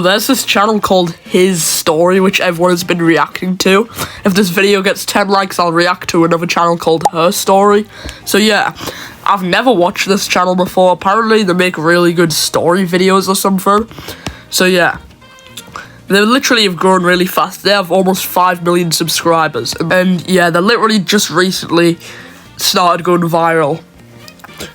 There's this channel called His Story, which everyone has been reacting to. If this video gets 10 likes, I'll react to another channel called Her Story. So yeah, I've never watched this channel before. Apparently they make really good story videos or something. So yeah, they literally have grown really fast. They have almost 5 million subscribers. And yeah, they literally just recently started going viral.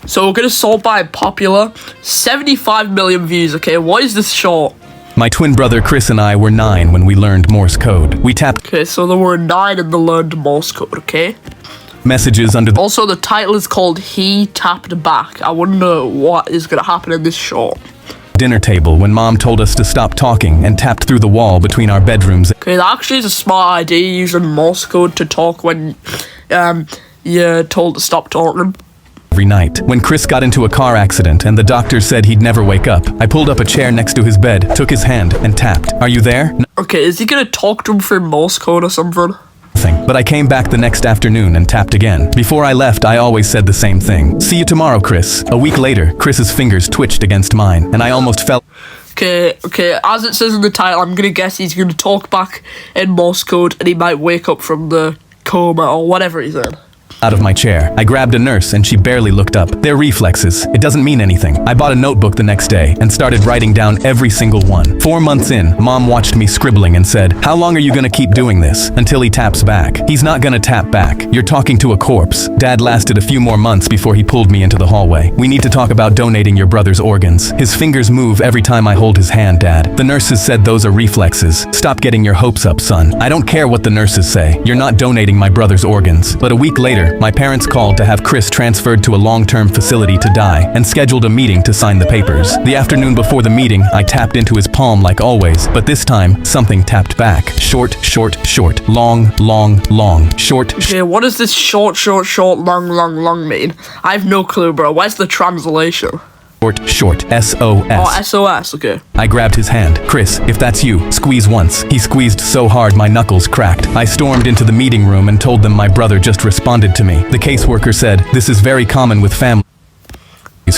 So we're gonna sort by popular. 75 million views, okay? What is this short? My twin brother Chris and I were 9 when we learned Morse code. We tapped Okay, so they were 9 and they learned Morse code, okay? messages under the Also, the title is called He Tapped Back. I wonder what is gonna happen in this short. dinner table when Mom told us to stop talking and tapped through the wall between our bedrooms. Okay, that actually is a smart idea, using Morse code to talk when you're told to stop talking. Every night. When Chris got into a car accident and the doctor said he'd never wake up, I pulled up a chair next to his bed, took his hand, and tapped. Are you there? Okay, is he gonna talk to him through Morse code or something? Nothing. But I came back the next afternoon and tapped again. Before I left, I always said the same thing. See you tomorrow, Chris. A week later, Chris's fingers twitched against mine, and I almost fell. Okay, as it says in the title, I'm gonna guess he's gonna talk back in Morse code and he might wake up from the coma or whatever he's in. Out of my chair. I grabbed a nurse and she barely looked up. They're reflexes. It doesn't mean anything. I bought a notebook the next day and started writing down every single one. 4 months in, Mom watched me scribbling and said, "How long are you gonna keep doing this? Until he taps back." He's not gonna tap back. You're talking to a corpse. Dad lasted a few more months before he pulled me into the hallway. We need to talk about donating your brother's organs. His fingers move every time I hold his hand, Dad. The nurses said those are reflexes. Stop getting your hopes up, son. I don't care what the nurses say. You're not donating my brother's organs. But a week later, my parents called to have Chris transferred to a long-term facility to die and scheduled a meeting to sign the papers. The afternoon before the meeting, I tapped into his palm like always, but this time, something tapped back. Short, short, short. Long, long, long. Short, Okay, what does this short, long, long mean? I have no clue, bro. Where's the translation? short, short. SOS. Oh, SOS, okay. I grabbed his hand. Chris, if that's you, squeeze once. He squeezed so hard my knuckles cracked. I stormed into the meeting room and told them my brother just responded to me. The caseworker said, "This is very common with families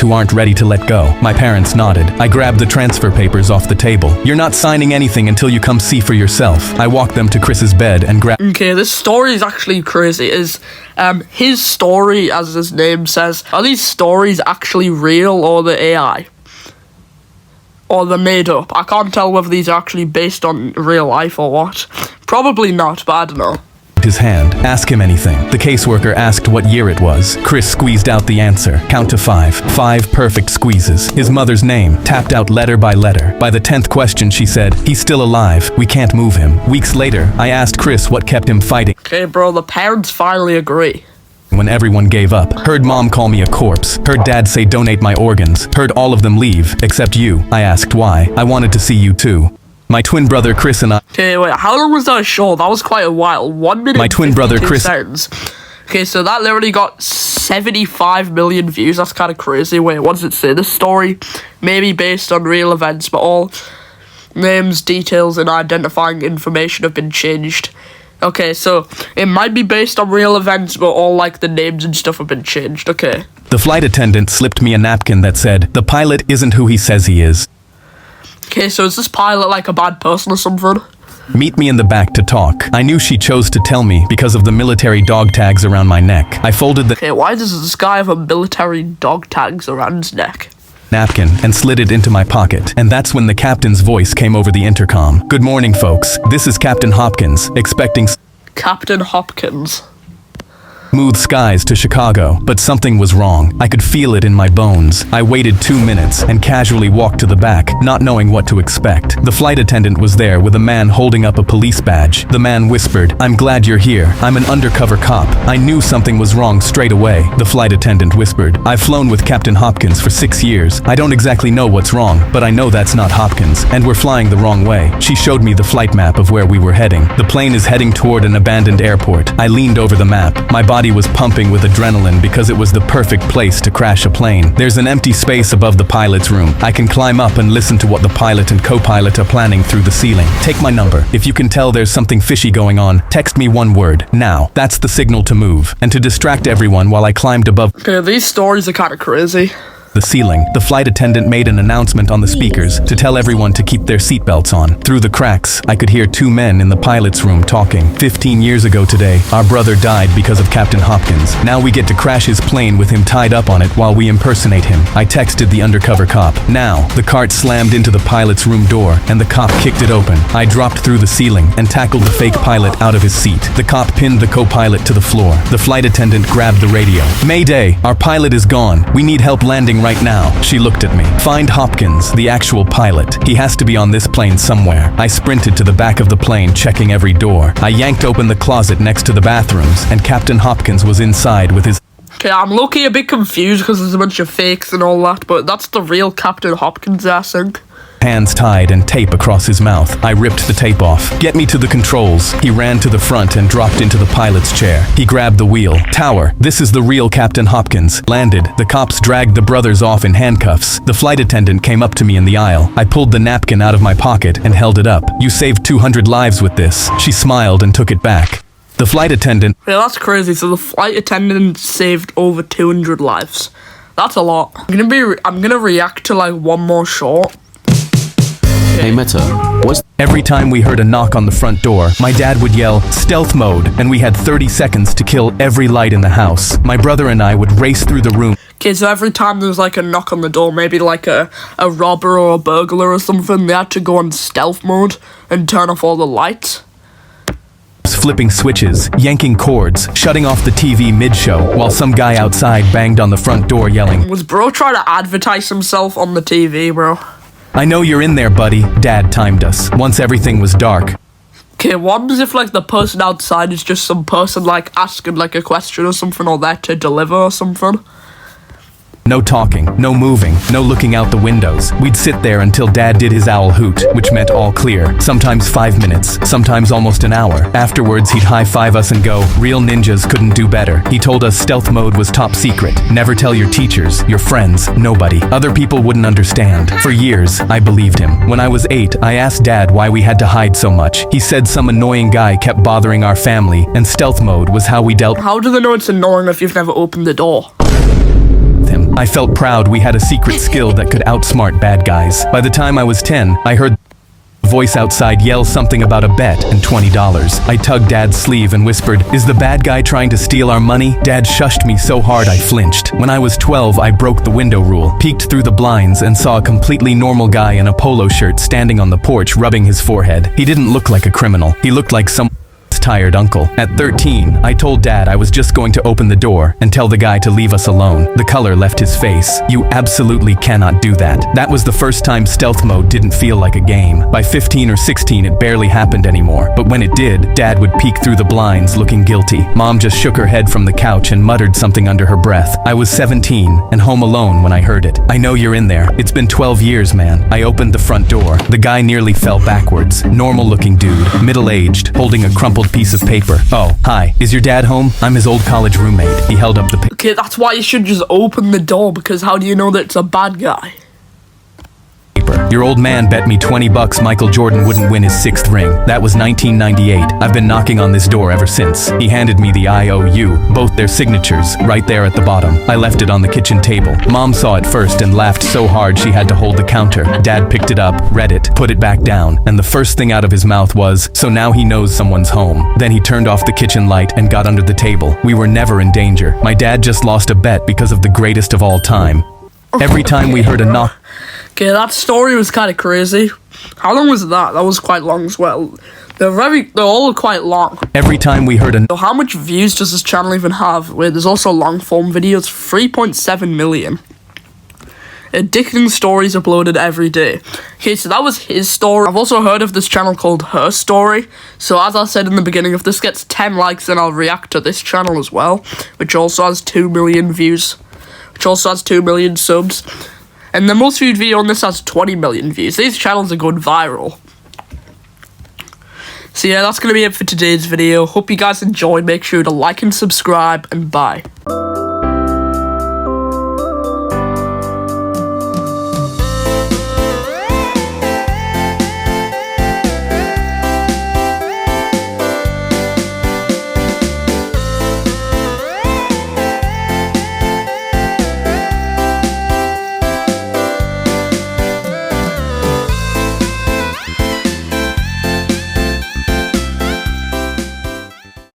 who aren't ready to let go." My parents nodded. I grabbed the transfer papers off the table. "You're not signing anything until you come see for yourself." I walked them to Chris's bed and grabbed. Okay, this story is actually crazy. Is his story, as his name says, are these stories actually real or the AI? Or they're made up? I can't tell whether these are actually based on real life or what. Probably not, but I don't know. His hand. Ask him anything. The caseworker asked what year it was. Chris squeezed out the answer. Count to 5. 5 perfect squeezes. His mother's name, tapped out letter by letter. By the 10th question, she said, "He's still alive. We can't move him." Weeks later, I asked Chris what kept him fighting. Okay, bro, the parents finally agree. When everyone gave up. Heard Mom call me a corpse. Heard Dad say donate my organs. Heard all of them leave, except you. I asked why. I wanted to see you too. My twin brother Chris and I. Okay, wait, how long was that show? That was quite a while. 1 minute. My twin brother Chris. Seconds. Okay, so that literally got 75 million views. That's kind of crazy. Wait, what does it say? This story may be based on real events, but all names, details, and identifying information have been changed. Okay, so it might be based on real events, but all like the names and stuff have been changed. Okay. The flight attendant slipped me a napkin that said, "The pilot isn't who he says he is. Okay, so is this pilot like a bad person or something? Meet me in the back to talk." I knew she chose to tell me because of the military dog tags around my neck. I folded the Okay, why does this guy have a military dog tags around his neck? napkin and slid it into my pocket. And that's when the captain's voice came over the intercom. "Good morning, folks. This is Captain Hopkins, expecting Captain Hopkins. smooth skies to Chicago, but something was wrong. I could feel it in my bones. I waited 2 minutes and casually walked to the back, not knowing what to expect. The flight attendant was there with a man holding up a police badge. The man whispered, "I'm glad you're here. I'm an undercover cop." I knew something was wrong straight away. The flight attendant whispered, "I've flown with Captain Hopkins for 6 years. I don't exactly know what's wrong, but I know that's not Hopkins, and we're flying the wrong way." She showed me the flight map of where we were heading. The plane is heading toward an abandoned airport. I leaned over the map. My body was pumping with adrenaline because it was the perfect place to crash a plane. There's an empty space above the pilot's room. I can climb up and listen to what the pilot and co-pilot are planning through the ceiling. Take my number. If you can tell there's something fishy going on, text me one word, now. That's the signal to move. And to distract everyone while I climbed above. Okay, these stories are kind of crazy. the ceiling. The flight attendant made an announcement on the speakers to tell everyone to keep their seatbelts on. Through the cracks, I could hear two men in the pilot's room talking. 15 years ago today, our brother died because of Captain Hopkins. Now we get to crash his plane with him tied up on it while we impersonate him. I texted the undercover cop. Now, the cart slammed into the pilot's room door and the cop kicked it open. I dropped through the ceiling and tackled the fake pilot out of his seat. The cop pinned the co-pilot to the floor. The flight attendant grabbed the radio. "Mayday, our pilot is gone. We need help landing right now." She looked at me. "Find Hopkins, the actual pilot. He has to be on this plane somewhere." I sprinted to the back of the plane, checking every door. I yanked open the closet next to the bathrooms, and Captain Hopkins was inside with his... Okay, I'm low-key a bit confused because there's a bunch of fakes and all that, but that's the real Captain Hopkins, I think. Hands tied and tape across his mouth. I ripped the tape off. "Get me to the controls." He ran to the front and dropped into the pilot's chair. He grabbed the wheel. "Tower, this is the real Captain Hopkins." Landed. The cops dragged the brothers off in handcuffs. The flight attendant came up to me in the aisle. I pulled the napkin out of my pocket and held it up. "You saved 200 lives with this." She smiled and took it back. The flight attendant... Yeah, that's crazy. So the flight attendant saved over 200 lives. That's a lot. I'm gonna react to like one more short. Hey Meta, what's... Every time we heard a knock on the front door, my dad would yell, "Stealth mode," and we had 30 seconds to kill every light in the house. My brother and I would race through the room. Okay, so every time there was like a knock on the door, maybe like a robber or a burglar or something, they had to go on stealth mode and turn off all the lights. Flipping switches, yanking cords, shutting off the TV mid-show, while some guy outside banged on the front door yelling, Was bro trying to advertise himself on the TV, bro? "I know you're in there, buddy." Dad timed us. Once everything was dark, Okay, what happens if like the person outside is just some person like asking like a question or something, or there to deliver or something? no talking, no moving, no looking out the windows. We'd sit there until Dad did his owl hoot, which meant all clear. Sometimes 5 minutes, sometimes almost an hour. Afterwards, he'd high-five us and go, "Real ninjas couldn't do better." He told us stealth mode was top secret. Never tell your teachers, your friends, nobody. Other people wouldn't understand. For years, I believed him. When I was 8, I asked Dad why we had to hide so much. He said some annoying guy kept bothering our family, and stealth mode was how we dealt How do they know it's annoying if you've never opened the door? with him. I felt proud we had a secret skill that could outsmart bad guys. By the time I was 10, I heard a voice outside yell something about a bet and $20. I tugged Dad's sleeve and whispered, "Is the bad guy trying to steal our money?" Dad shushed me so hard I flinched. When I was 12, I broke the window rule, peeked through the blinds, and saw a completely normal guy in a polo shirt standing on the porch rubbing his forehead. He didn't look like a criminal. He looked like some tired uncle. At 13, I told Dad I was just going to open the door and tell the guy to leave us alone. The color left his face. "You absolutely cannot do that." That was the first time stealth mode didn't feel like a game. By 15 or 16, it barely happened anymore. But when it did, Dad would peek through the blinds looking guilty. Mom just shook her head from the couch and muttered something under her breath. I was 17 and home alone when I heard it. "I know you're in there. It's been 12 years, man." I opened the front door. The guy nearly fell backwards. Normal-looking dude, middle-aged, holding a crumpled piece of paper. "Oh, hi. Is your dad home? I'm his old college roommate." He held up the paper. Okay, that's why you should just open the door, because how do you know that it's a bad guy? "Your old man bet me $20 Michael Jordan wouldn't win his 6th ring. That was 1998. I've been knocking on this door ever since." He handed me the IOU, both their signatures, right there at the bottom. I left it on the kitchen table. Mom saw it first and laughed so hard she had to hold the counter. Dad picked it up, read it, put it back down, and the first thing out of his mouth was, "So now he knows someone's home." Then he turned off the kitchen light and got under the table. We were never in danger. My dad just lost a bet because of the greatest of all time. Every time we heard a knock... Okay, that story was kind of crazy. How long was that? That was quite long as well. They're all quite long. Every time we heard a... So how much views does this channel even have? Wait, there's also long form videos, 3.7 million. Addicting stories uploaded every day. Okay, so that was his story. I've also heard of this channel called Her Story. So as I said in the beginning, if this gets 10 likes, then I'll react to this channel as well, which also has 2 million views, which also has 2 million subs. And the most viewed video on this has 20 million views. These channels are going viral. So yeah, that's going to be it for today's video. Hope you guys enjoyed. Make sure to like and subscribe, and bye.